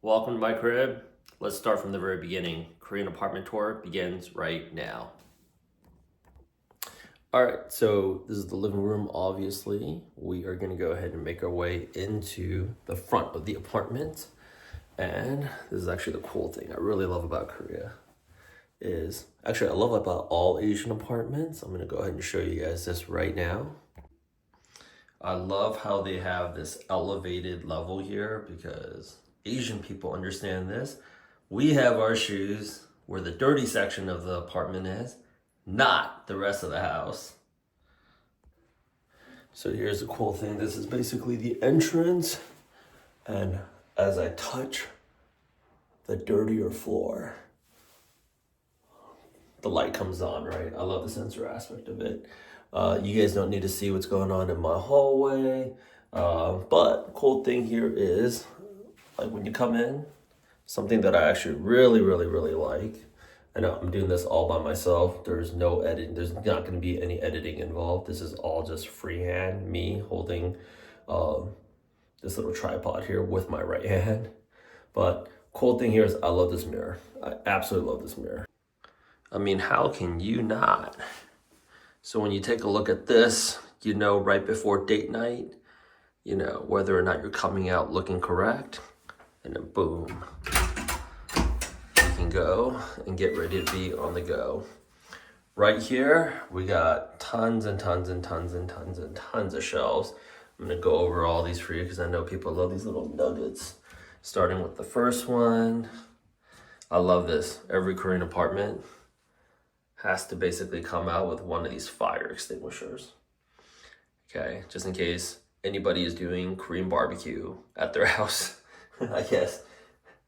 Welcome to my crib. Let's start from the very beginning. Korean apartment tour begins right now. All right, so this is the living room, obviously. We are gonna go ahead and make our way into the front of the apartment. And this is actually the cool thing I really love about Korea I love about all Asian apartments. I'm gonna go ahead and show you guys this right now. I love how they have this elevated level here because Asian people understand this. We have our shoes where the dirty section of the apartment is, not the rest of the house. So here's the cool thing. This is basically the entrance. And as I touch the dirtier floor, the light comes on, right? I love the sensor aspect of it. You guys don't need to see what's going on in my hallway. But cool thing here is, like when you come in, something that I actually really like. I know I'm doing this all by myself. There's no editing. There's not going to be any editing involved. This is all just freehand, me holding this little tripod here with my right hand. But cool thing here is I love this mirror. I absolutely love this mirror. I mean, how can you not? So when you take a look at this, you know right before date night, you know whether or not you're coming out looking correct. And then boom, you can go and get ready to be on the go. Right here, we got tons and tons and tons and tons and tons of shelves. I'm gonna go over all these for you because I know people love these little nuggets. Starting with the first one. I love this. Every Korean apartment has to basically come out with one of these fire extinguishers. Okay, just in case anybody is doing Korean barbecue at their house. I guess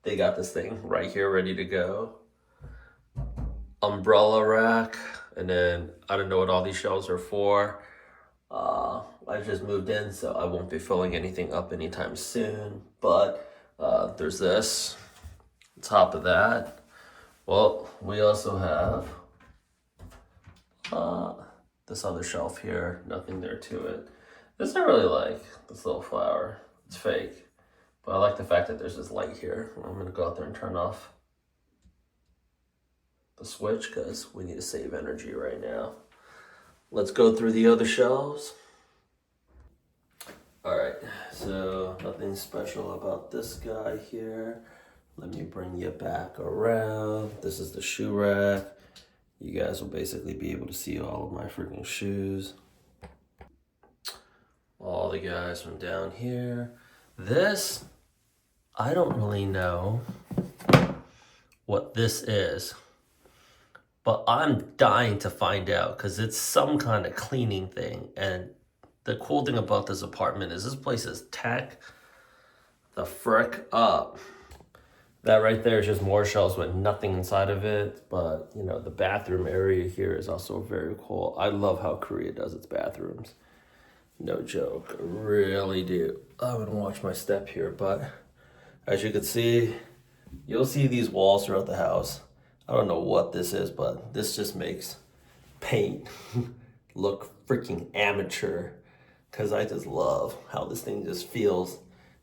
they got this thing right here ready to go. Umbrella rack, and then I don't know what all these shelves are for. I just moved in, so I won't be filling anything up anytime soon. But there's this. On top of that, well, we also have this other shelf here. Nothing there to it. This I really like, this little flower. It's fake. But I like the fact that there's this light here. I'm gonna go out there and turn off the switch because we need to save energy right now. Let's go through the other shelves. All right, so nothing special about this guy here. Let me bring you back around. This is the shoe rack. You guys will basically be able to see all of my freaking shoes. All the guys from down here. This, I don't really know what this is, but I'm dying to find out because it's some kind of cleaning thing. And the cool thing about this apartment is this place is tech the frick up. That right there is just more shelves with nothing inside of it. But, you know, the bathroom area here is also very cool. I love how Korea does its bathrooms. No joke, I really do. I'm gonna watch my step here, but as you can see, you'll see these walls throughout the house. I don't know what this is, but this just makes paint look freaking amateur because I just love how this thing just feels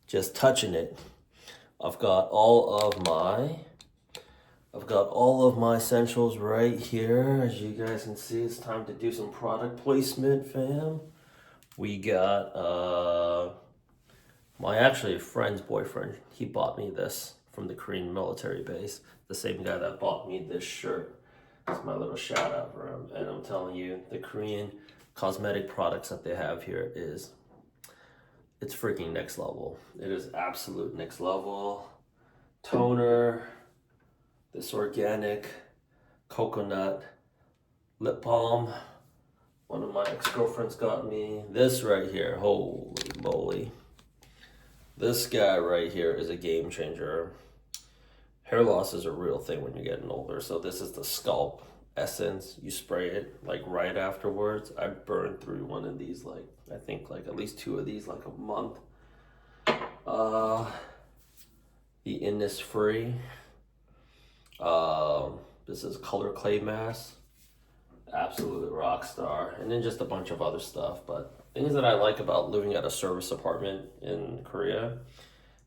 just touching it. I've got all of my essentials right here. As you guys can see, it's time to do some product placement, fam. We got my actually friend's boyfriend. He bought me this from the Korean military base. The same guy that bought me this shirt. It's my little shout out for him. And I'm telling you, the Korean cosmetic products that they have here it's freaking next level. It is absolute next level. Toner, this organic coconut lip balm. One of my ex-girlfriends got me this right here. Holy moly. This guy right here is a game changer. Hair loss is a real thing when you're getting older. So this is the Scalp Essence. You spray it like right afterwards. I burned through one of these I think at least two of these a month. The Innisfree. This is Color Clay Mask. Absolute rock star. And then just a bunch of other stuff. But things that I like about living at a service apartment in Korea,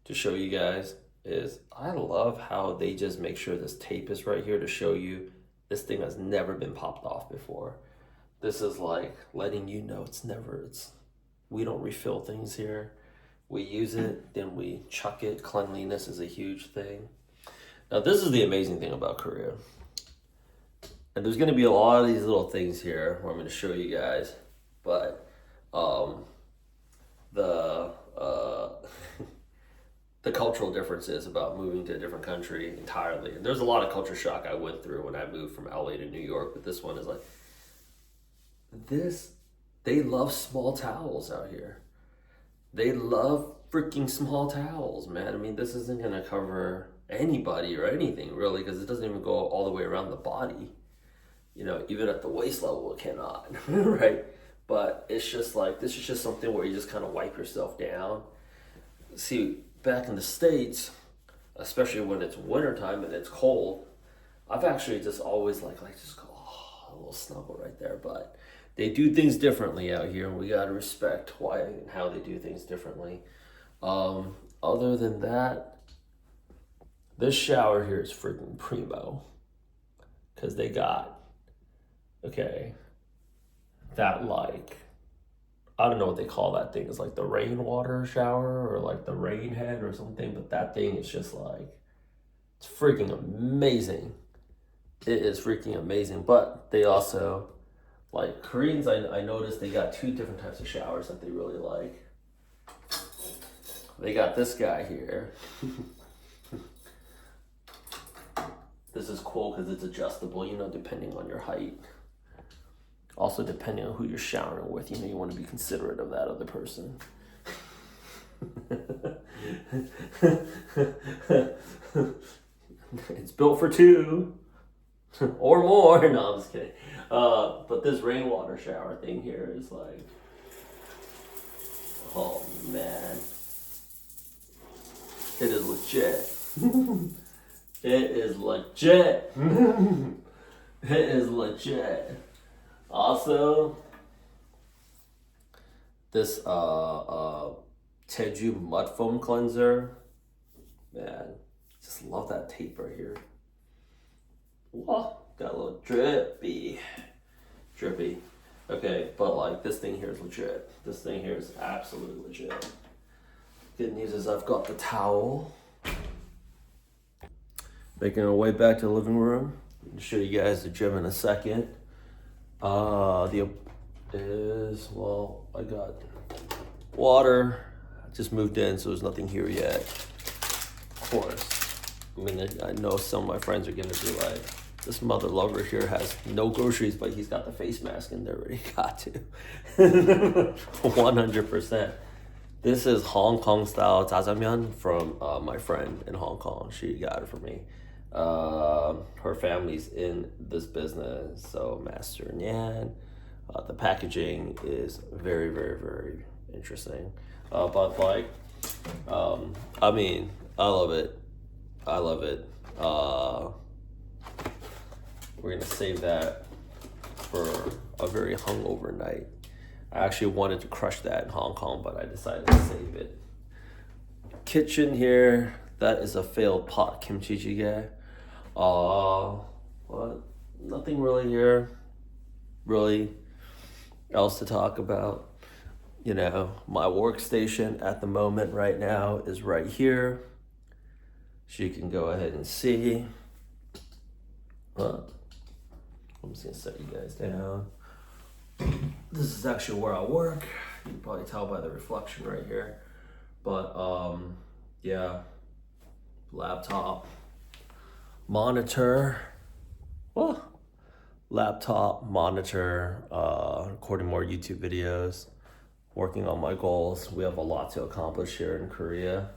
to show you guys, is I love how they just make sure this tape is right here to show you this thing has never been popped off before. This is like letting you know we don't refill things here. We use it, then we chuck it. Cleanliness is a huge thing. Now, this is the amazing thing about Korea. And there's going to be a lot of these little things here where I'm going to show you guys. But the the cultural differences about moving to a different country entirely. And there's a lot of culture shock I went through when I moved from LA to New York. But this one is like, they love small towels out here. They love freaking small towels, man. I mean, this isn't going to cover anybody or anything, really, because it doesn't even go all the way around the body. You know, even at the waist level, it cannot, right? But it's just like, this is just something where you just kind of wipe yourself down. See, back in the States, especially when it's wintertime and it's cold, I've actually just always just go, oh, a little snuggle right there. But they do things differently out here, and we got to respect why and how they do things differently. Other than that, this shower here is freaking primo. Because they got, that I don't know what they call that thing. It's like the rainwater shower or like the rain head or something. But that thing is just it's freaking amazing. It is freaking amazing. But they also, Koreans, I noticed they got two different types of showers that they really like. They got this guy here. This is cool because it's adjustable, depending on your height. Also, depending on who you're showering with, you want to be considerate of that other person. It's built for two or more. No, I'm just kidding. But this rainwater shower thing here is oh man, it is legit. It is legit. It is legit. Also, this Jeju mud foam cleanser. Man, just love that tape right here. Whoa, got a little drippy. Okay, but this thing here is legit. This thing here is absolutely legit. Good news is I've got the towel. Making our way back to the living room. I'll show you guys the gym in a second. I got water. I just moved in, so there's nothing here yet. Of course. I know some of my friends are gonna be like, this mother lover here has no groceries, but he's got the face mask in there already. Got to. 100%. This is Hong Kong style jjajangmyeon from my friend in Hong Kong. She got it for me. Her family's in this business, so Master Nyan. The packaging is very, very, very interesting. I love it. We're gonna save that for a very hungover night. I actually wanted to crush that in Hong Kong, but I decided to save it. Kitchen here, that is a failed pot kimchi jjigae. Nothing really here, else to talk about. My workstation at the moment right now is right here. So you can go ahead and see. I'm just gonna set you guys down. This is actually where I work. You can probably tell by the reflection right here. But laptop, monitor, recording more YouTube videos, working on my goals. We have a lot to accomplish here in Korea.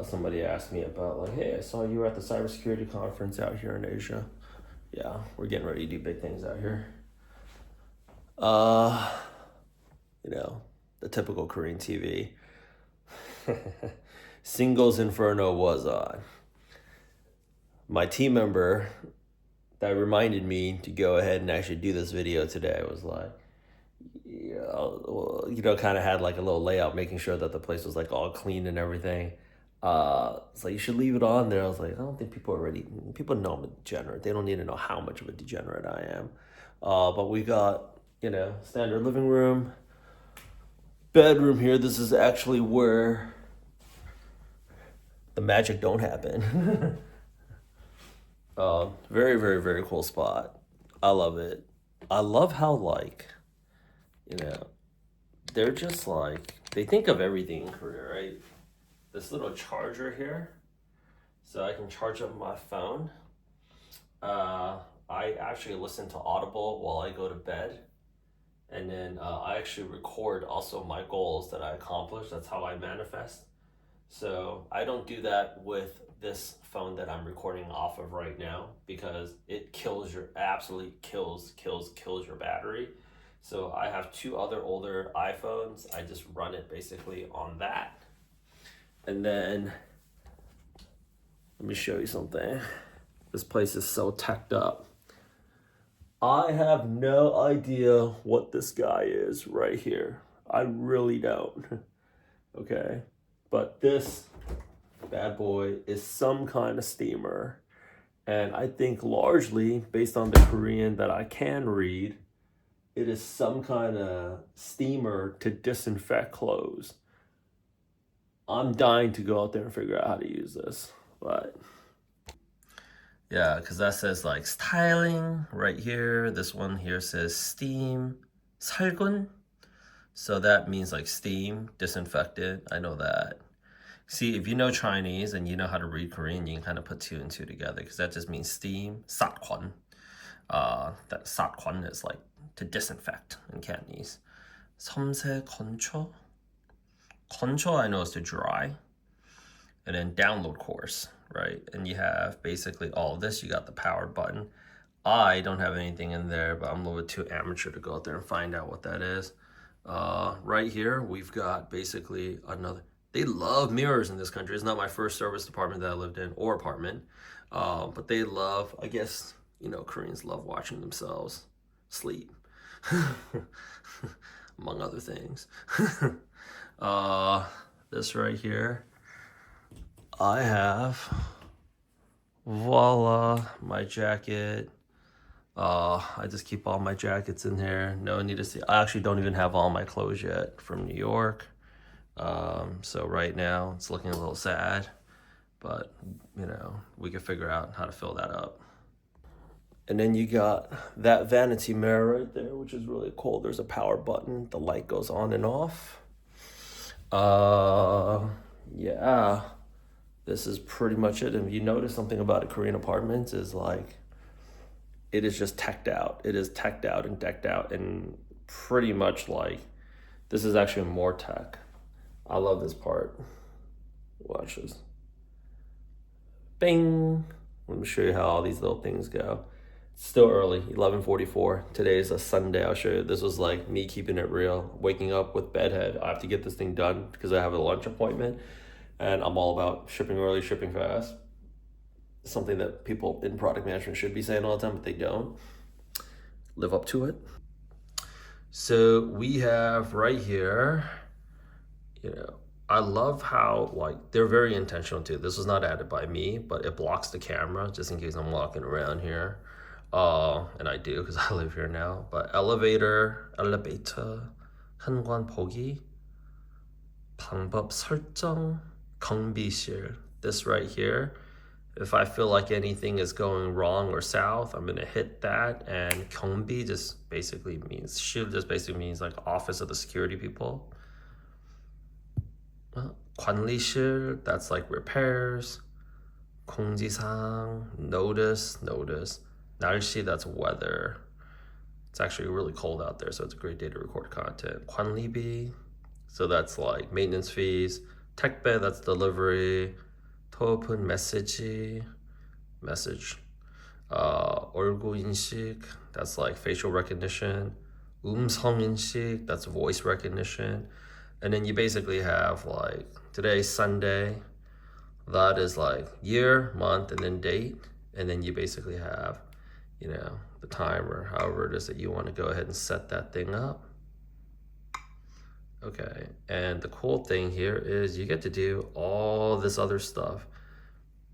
Somebody asked me about hey, I saw you were at the cybersecurity conference out here in Asia. Yeah, we're getting ready to do big things out here. The typical Korean TV. Singles Inferno was on. My team member that reminded me to go ahead and actually do this video today was kind of had a little layout, making sure that the place was all clean and everything. It's like you should leave it on there. I was like, I don't think people know I'm a degenerate. They don't need to know how much of a degenerate I am. But we got, standard living room, bedroom here. This is actually where the magic don't happen. Very, very, very cool spot. I love it. I love how you know, they're just they think of everything in Korea, right? This little charger here, so I can charge up my phone. Uh, I actually listen to Audible while I go to bed, and then I actually record also my goals that I accomplish. That's how I manifest. So I don't do that with this phone that I'm recording off of right now because it absolutely kills your battery. So I have two other older iPhones. I just run it basically on that. And then let me show you something. This place is so teched up. I have no idea what this guy is right here. I really don't. Okay. But this bad boy is some kind of steamer. And I think largely, based on the Korean that I can read, it is some kind of steamer to disinfect clothes. I'm dying to go out there and figure out how to use this. But yeah, because that says styling right here. This one here says steam, 살균. So that means steam, disinfectant. I know that. See, if you know Chinese and you know how to read Korean, you can kind of put two and two together because that just means steam, satkwon. That satkwon is to disinfect in Cantonese. 섬세 건초. Koncho I know is to dry. And then download course, right? And you have basically all of this. You got the power button. I don't have anything in there, but I'm a little bit too amateur to go out there and find out what that is. Right here, we've got basically another. They love mirrors in this country. It's not my first service department that I lived in or apartment, but they love, I guess, Koreans love watching themselves sleep, among other things. This right here, I have, voila, my jacket. I just keep all my jackets in here. No need to see. I actually don't even have all my clothes yet from New York. So right now it's looking a little sad, but we can figure out how to fill that up. And then you got that vanity mirror right there, which is really cool. There's a power button. The light goes on and off. Yeah, this is pretty much it. And if you notice something about a Korean apartment is it is just teched out. It is teched out and decked out and pretty much this is actually more tech. I love this part. Watch this. Bing. Let me show you how all these little things go. It's still early, 11:44. Today is a Sunday. I'll show you. This was me keeping it real. Waking up with bedhead. I have to get this thing done because I have a lunch appointment. And I'm all about shipping early, shipping fast. Something that people in product management should be saying all the time, but they don't. Live up to it. So we have right here, I love how they're very intentional too. This was not added by me, but it blocks the camera just in case I'm walking around here. And I do because I live here now. But elevator, 현관 보기, 방법 설정, 경비실. This right here. If I feel like anything is going wrong or south, I'm gonna hit that. And 경비 just basically means office of the security people. 관리실, that's repairs. 공지사항, notice. 날씨, that's weather. It's actually really cold out there, so it's a great day to record content. 관리비, so that's maintenance fees. 택배, that's delivery. 토오픈 message. 얼굴 인식, that's facial recognition. 음성 인식, that's voice recognition. And then you basically have today's Sunday. That is year, month, and then date. And then you basically have, the time or however it is that you want to go ahead and set that thing up. Okay, and the cool thing here is you get to do all this other stuff.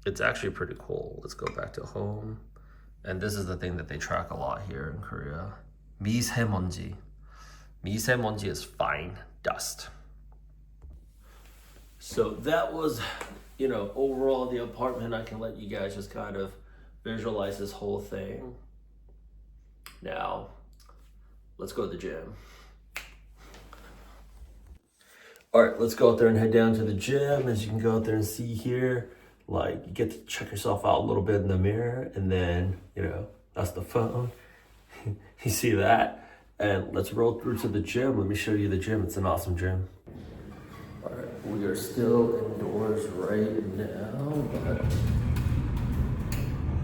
It's actually pretty cool. Let's go back to home. And this is the thing that they track a lot here in Korea. 미세먼지. 미세먼지 is fine dust. So that was, overall the apartment. I can let you guys just kind of visualize this whole thing. Now, let's go to the gym. All right, let's go out there and head down to the gym. As you can go out there and see here, like you get to check yourself out a little bit in the mirror, and then, that's the phone. You see that? And let's roll through to the gym. Let me show you the gym. It's an awesome gym. All right, we are still indoors right now, but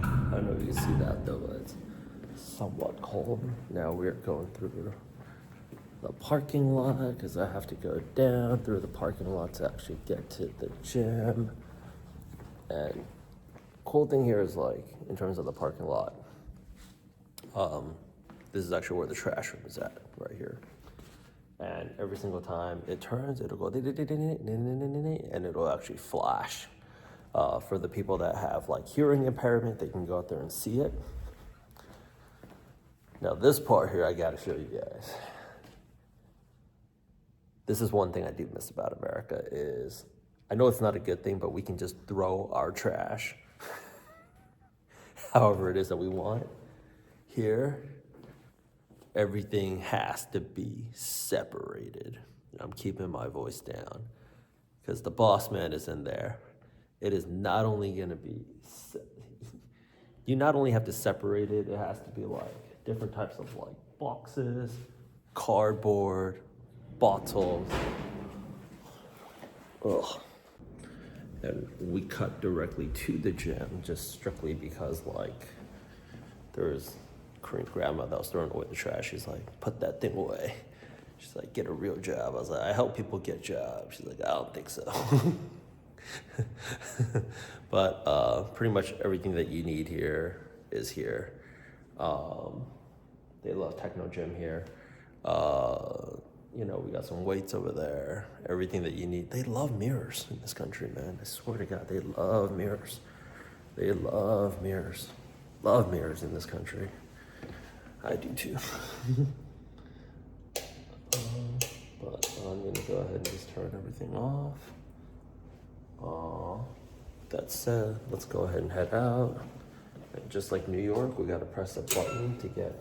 I don't know if you can see that though, but it's somewhat cold. Now we're going through the parking lot because I have to go down through the parking lot to actually get to the gym. And cool thing here is, like, in terms of the parking lot, this is actually where the trash room is at, right here. And every single time it turns, it'll go and it'll actually flash. For the people that have like hearing impairment, they can go out there and see it. Now this part here, I gotta show you guys. This is one thing I do miss about America is, I know it's not a good thing, but we can just throw our trash however it is that we want. Here, everything has to be separated. I'm keeping my voice down because the boss man is in there. It is not only gonna be, you not only have to separate it, it has to be like different types of like boxes, cardboard, bottles. Ugh. And we cut directly to the gym just strictly because like there's Korean grandma that was throwing away the trash. She's like, put that thing away. She's like, get a real job. I was like, I help people get jobs. She's like, I don't think so. But pretty much everything that you need here is here. They love Techno Gym here. We got some weights over there. Everything that you need. They love mirrors in this country, man. I swear to God, they love mirrors. They love mirrors. Love mirrors in this country. I do too. But I'm gonna go ahead and just turn everything off. That said, let's go ahead and head out. And just like New York, we gotta press a button to get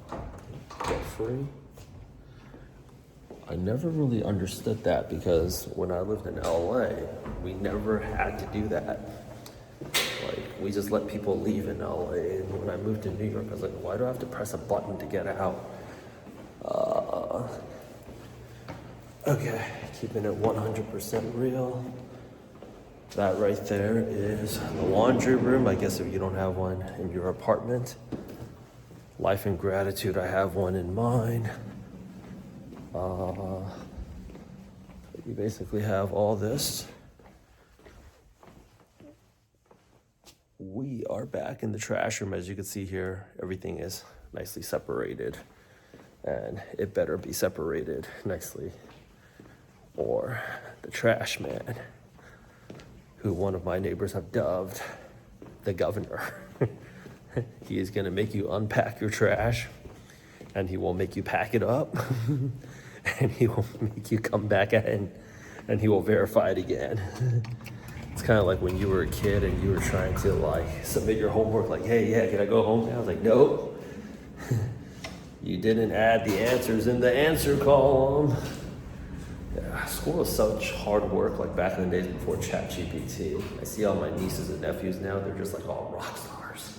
free. I never really understood that because when I lived in LA, we never had to do that. Like, we just let people leave in LA. And when I moved to New York, I was like, why do I have to press a button to get out? Okay, keeping it 100% real. That right there is the laundry room. I guess if you don't have one in your apartment. Life and gratitude, I have one in mine. You basically have all this. We are back in the trash room. As you can see here, everything is nicely separated. And it better be separated nicely, or the trash man, who one of my neighbors have dubbed the governor. He is gonna make you unpack your trash, and he will make you pack it up, and he will make you come back in, and he will verify it again. It's kind of like when you were a kid and you were trying to like submit your homework, like, hey, yeah, can I go home now? I was like, nope. You didn't add the answers in the answer column. Yeah, school was such hard work, like back in the days before ChatGPT. I see all my nieces and nephews now, they're just like all rock stars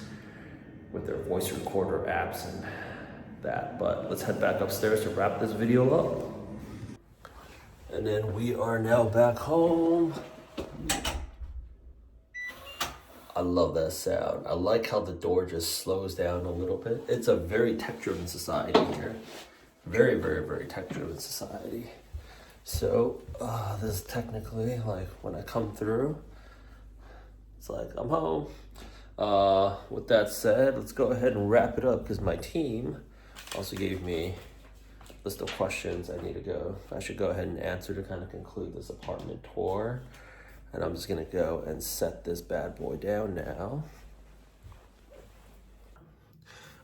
with their voice recorder apps and that. But let's head back upstairs to wrap this video up. And then we are now back home. I love that sound. I like how the door just slows down a little bit. It's a very tech-driven society here. Very, very, very tech-driven society. So this is technically like when I come through, it's like I'm home. With that said, let's go ahead and wrap it up because my team also gave me list of questions I should go ahead and answer to kind of conclude this apartment tour. And I'm just gonna go and set this bad boy down now.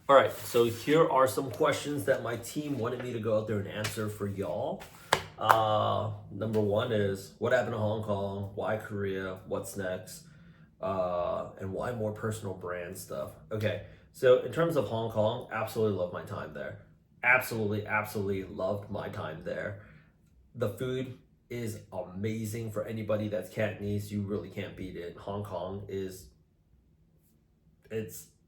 All right, so here are some questions that my team wanted me to go out there and answer for y'all. Number one is, what happened to Hong Kong? Why Korea? What's next? And why more personal brand stuff? Okay, so in terms of Hong Kong, absolutely love my time there. Absolutely loved my time there. The food is amazing for anybody that's Cantonese. You really can't beat it. Hong Kong it's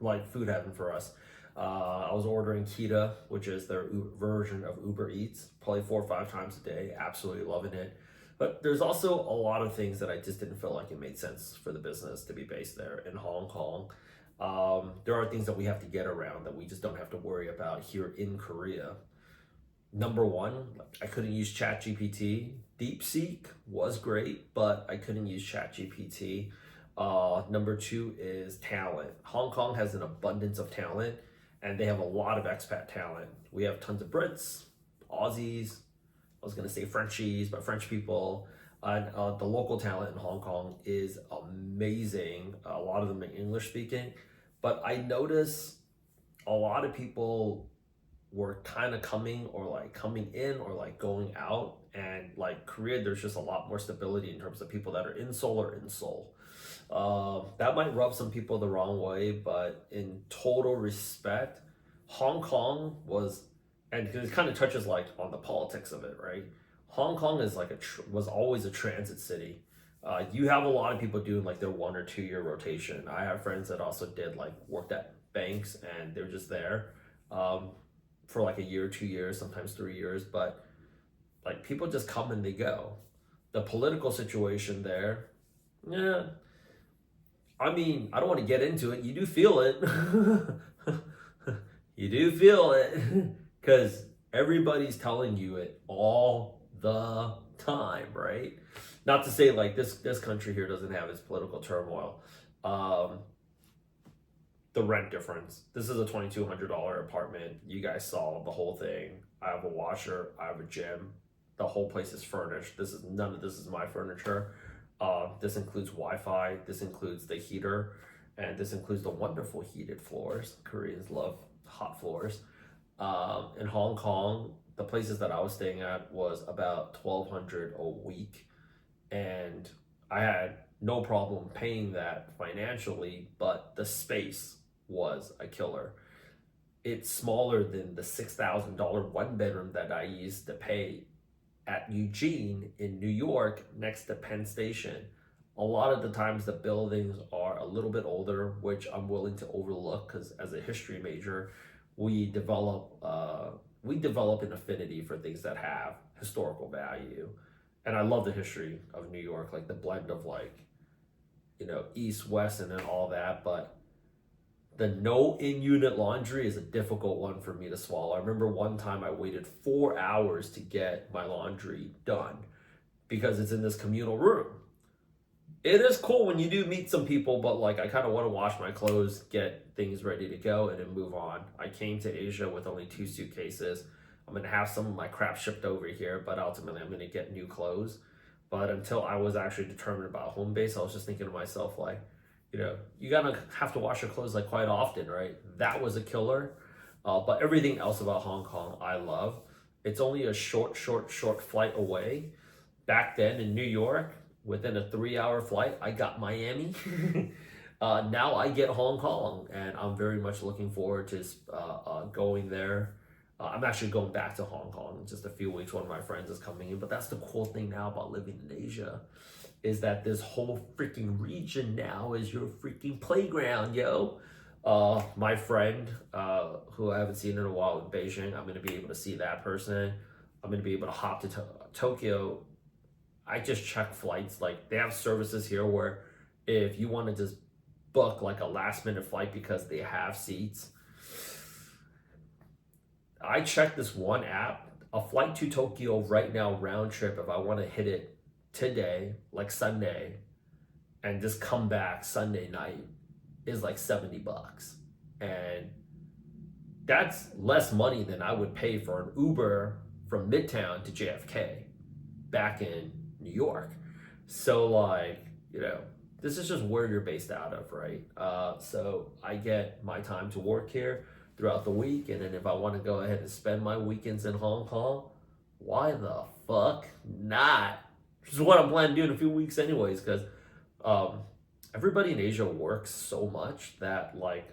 like food heaven for us. I was ordering Kita, which is their version of Uber Eats, probably 4 or 5 times a day. Absolutely loving it. But there's also a lot of things that I just didn't feel like it made sense for the business to be based there in Hong Kong. There are things that we have to get around that we just don't have to worry about here in Korea. Number one, I couldn't use ChatGPT. DeepSeek was great, but I couldn't use ChatGPT. Number two is talent. Hong Kong has an abundance of talent, and they have a lot of expat talent. We have tons of Brits, Aussies, I was gonna say Frenchies, but French people. And the local talent in Hong Kong is amazing. A lot of them are English speaking, but I notice a lot of people were kind of coming in or like going out, and like Korea, there's just a lot more stability in terms of people that are in Seoul or in Seoul. That might rub some people the wrong way, but in total respect, Hong Kong was, and it kind of touches like on the politics of it, right? Hong Kong is like was always a transit city. You have a lot of people doing like their 1 or 2 year rotation. I have friends that also did like worked at banks, and they're just there for like a year, 2 years, sometimes 3 years. But like people just come and they go. The political situation there, yeah. I mean, I don't want to get into it. You do feel it. You do feel it because everybody's telling you it all the time, right? Not to say like this country here doesn't have its political turmoil. The rent difference. This is a $2,200 apartment. You guys saw the whole thing. I have a washer. I have a gym. The whole place is furnished. None of this is my furniture. This includes Wi-Fi. This includes the heater, and this includes the wonderful heated floors. Koreans love hot floors. In Hong Kong, the places that I was staying at was about $1,200 a week, and I had no problem paying that financially, but the space was a killer. It's smaller than the $6,000 one bedroom that I used to pay at Eugene in New York next to Penn Station. A lot of the times the buildings are a little bit older, which I'm willing to overlook because as a history major, we develop an affinity for things that have historical value. And I love the history of New York, like the blend of like, East, West, and then all that. But the no in-unit laundry is a difficult one for me to swallow. I remember one time I waited 4 hours to get my laundry done because it's in this communal room. It is cool when you do meet some people, but like I kind of want to wash my clothes, get things ready to go, and then move on. I came to Asia with only 2 suitcases. I'm going to have some of my crap shipped over here, but ultimately I'm going to get new clothes. But until I was actually determined about home base, I was just thinking to myself, like, you gotta have to wash your clothes like quite often, right? That was a killer. But everything else about Hong Kong, I love. It's only a short flight away. Back then in New York, within a 3-hour flight, I got Miami. Now I get Hong Kong, and I'm very much looking forward to going there. I'm actually going back to Hong Kong in just a few weeks. One of my friends is coming in, but that's the cool thing now about living in Asia, is that this whole freaking region now is your freaking playground, yo. My friend, who I haven't seen in a while in Beijing, I'm going to be able to see that person. I'm going to be able to hop to Tokyo. I just check flights. Like, they have services here where if you want to just book like a last minute flight because they have seats. I checked this one app, a flight to Tokyo right now, round trip, if I want to hit it today, like Sunday, and just come back Sunday night, is like $70. And that's less money than I would pay for an Uber from Midtown to JFK back in New York. So like, this is just where you're based out of, right? So I get my time to work here throughout the week, and then if I want to go ahead and spend my weekends in Hong Kong, why the fuck not? Which is what I'm planning to do in a few weeks, anyways, because um, everybody in Asia works so much that, like,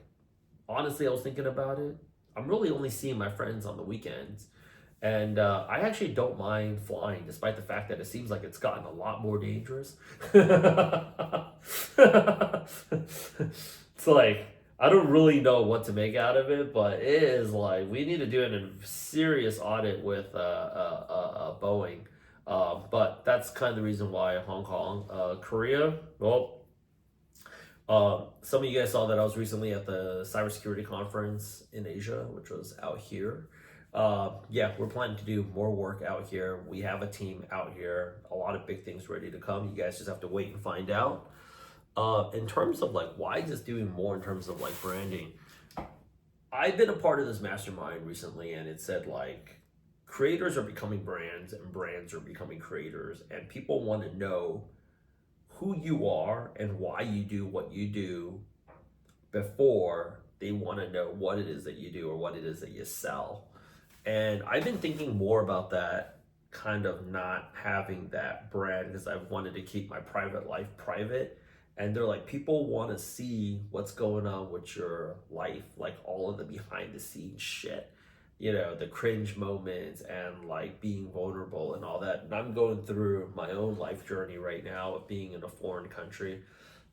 honestly, I was thinking about it. I'm really only seeing my friends on the weekends. And I actually don't mind flying, despite the fact that it seems like it's gotten a lot more dangerous. It's like, I don't really know what to make out of it, but it is like, we need to do a serious audit with Boeing. But that's kind of the reason why Hong Kong. Korea, well, some of you guys saw that I was recently at the cybersecurity conference in Asia, which was out here. Yeah, we're planning to do more work out here. We have a team out here, a lot of big things ready to come. You guys just have to wait and find out. In terms of like why just doing more in terms of like branding, I've been a part of this mastermind recently, and it said like creators are becoming brands and brands are becoming creators, and people want to know who you are and why you do what you do before they want to know what it is that you do or what it is that you sell. And I've been thinking more about that, kind of not having that brand because I've wanted to keep my private life private. And they're like, people want to see what's going on with your life, like all of the behind the scenes shit, the cringe moments and like being vulnerable and all that. And I'm going through my own life journey right now of being in a foreign country.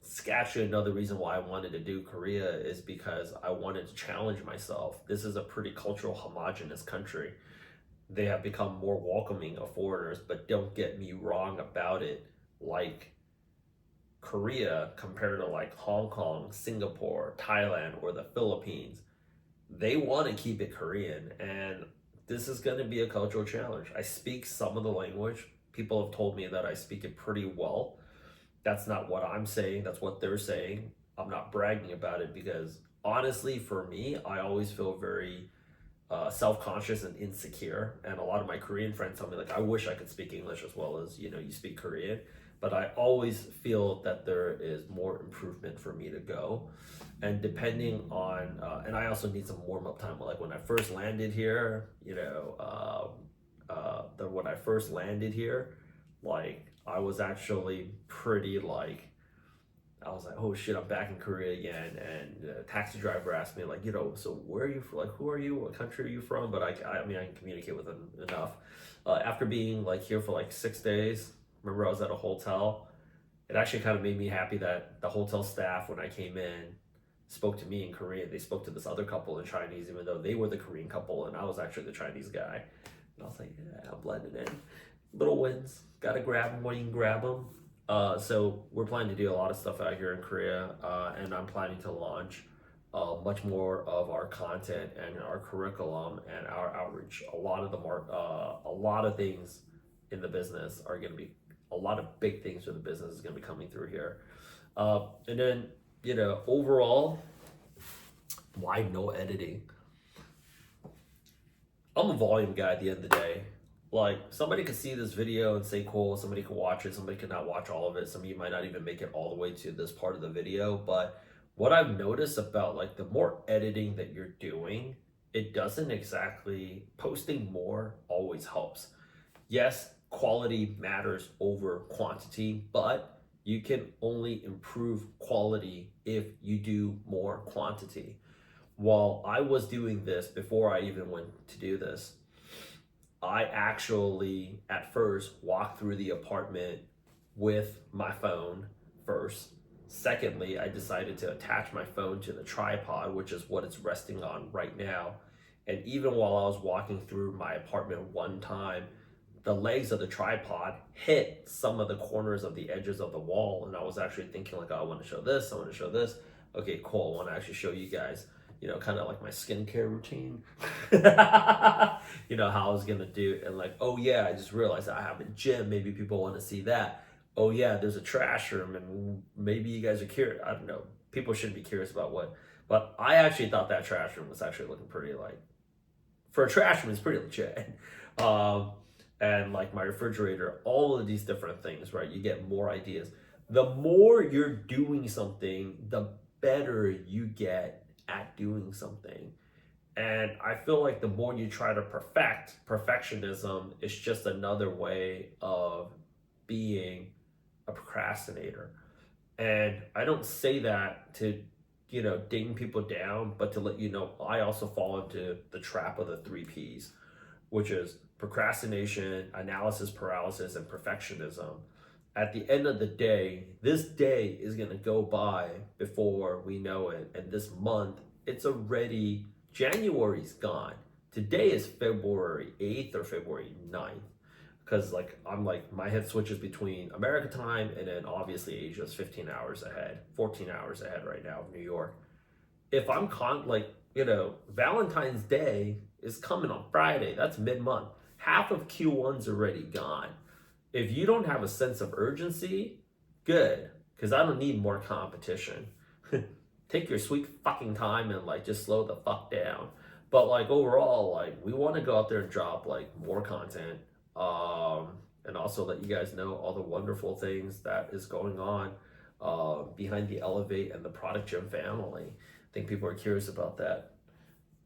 It's actually another reason why I wanted to do Korea is because I wanted to challenge myself. This is a pretty cultural homogenous country. They have become more welcoming of foreigners, but don't get me wrong about it. Like Korea compared to like Hong Kong, Singapore, Thailand, or the Philippines, they want to keep it Korean. And this is going to be a cultural challenge. I speak some of the language. People have told me that I speak it pretty well. That's not what I'm saying, that's what they're saying. I'm not bragging about it because honestly, for me, I always feel very self-conscious and insecure. And a lot of my Korean friends tell me like, I wish I could speak English as well as you speak Korean. But I always feel that there is more improvement for me to go. And depending on, and I also need some warm up time. Like when I first landed here, when I first landed here, like I was actually pretty like, I was like, oh shit, I'm back in Korea again. And a taxi driver asked me like, so where are you from? Like, who are you? What country are you from? But I mean, I can communicate with them enough. After being like here for like 6 days, remember I was at a hotel. It actually kind of made me happy that the hotel staff, when I came in, spoke to me in Korean. They spoke to this other couple in Chinese, even though they were the Korean couple and I was actually the Chinese guy. And I was like, yeah, I'm blending in. Little wins. Gotta grab them when you can grab them. So we're planning to do a lot of stuff out here in Korea, and I'm planning to launch much more of our content and our curriculum and our outreach. A lot of things in the business are going to be, a lot of big things for the business is going to be coming through here. And then, overall, why no editing? I'm a volume guy at the end of the day. Like, somebody could see this video and say cool, somebody could watch it, somebody could not watch all of it, some of you might not even make it all the way to this part of the video, but what I've noticed about like the more editing that you're doing, it doesn't exactly, posting more always helps. Yes, quality matters over quantity, but you can only improve quality if you do more quantity. While I was doing this before I even went to do this, I actually at first walked through the apartment with my phone first. Secondly, I decided to attach my phone to the tripod, which is what it's resting on right now. And even while I was walking through my apartment one time, the legs of the tripod hit some of the corners of the edges of the wall. And I was actually thinking like, oh, I want to show this, I want to show this. Okay, cool, I want to actually show you guys, kind of like my skincare routine. How I was gonna do it. And like, oh yeah, I just realized I have a gym. Maybe people want to see that. Oh yeah, there's a trash room, and maybe you guys are curious. I don't know. People shouldn't be curious about what, but I actually thought that trash room was actually looking pretty like, for a trash room, it's pretty legit. and like my refrigerator, all of these different things, right? You get more ideas. The more you're doing something, the better you get at doing something. And I feel like the more you try to perfectionism is just another way of being a procrastinator. And I don't say that to, ding people down, but to let you know, I also fall into the trap of the three P's, which is procrastination, analysis paralysis, and perfectionism. At the end of the day, this day is going to go by before we know it. And this month, it's already, January's gone. Today is February 8th or February 9th. Because I'm like, my head switches between America time and then obviously Asia's 15 hours ahead, 14 hours ahead right now of New York. If I'm Valentine's Day is coming on Friday. That's mid-month. Half of Q1's already gone. If you don't have a sense of urgency, good, because I don't need more competition. Take your sweet fucking time and just slow the fuck down. But overall, we want to go out there and drop more content, and also let you guys know all the wonderful things that is going on behind the Elevate and the Product Gym family. I think people are curious about that.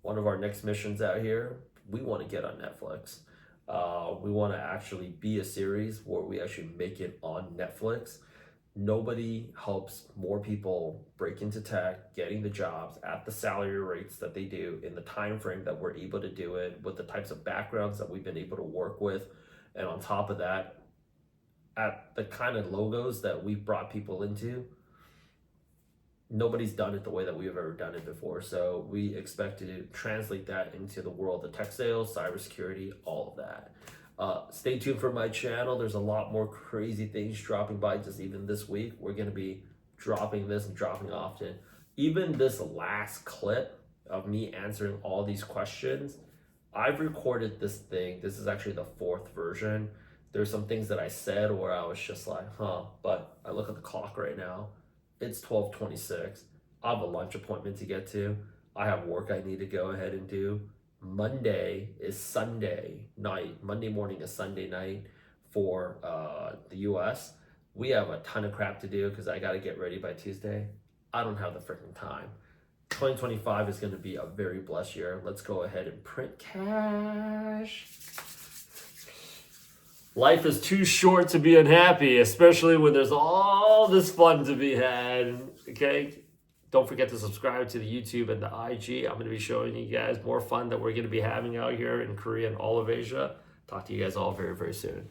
One of our next missions out here, we want to get on Netflix. We want to actually be a series where we actually make it on Netflix. Nobody helps more people break into tech, getting the jobs at the salary rates that they do in the time frame that we're able to do it, with the types of backgrounds that we've been able to work with, and on top of that, at the kind of logos that we've brought people into. Nobody's done it the way that we've ever done it before. So we expect to translate that into the world of tech sales, cybersecurity, all of that. Stay tuned for my channel. There's a lot more crazy things dropping by just even this week. We're going to be dropping this and dropping often. Even this last clip of me answering all these questions, I've recorded this thing. This is actually the 4th version. There's some things that I said where I was just like, but I look at the clock right now. It's 12:26. I have a lunch appointment to get to. I have work I need to go ahead and do. Monday is Sunday night. Monday morning is Sunday night for the US. We have a ton of crap to do because I got to get ready by Tuesday. I don't have the freaking time. 2025 is going to be a very blessed year. Let's go ahead and print cash. Life is too short to be unhappy, especially when there's all this fun to be had. Okay? Don't forget to subscribe to the YouTube and the IG. I'm going to be showing you guys more fun that we're going to be having out here in Korea and all of Asia. Talk to you guys all very, very soon.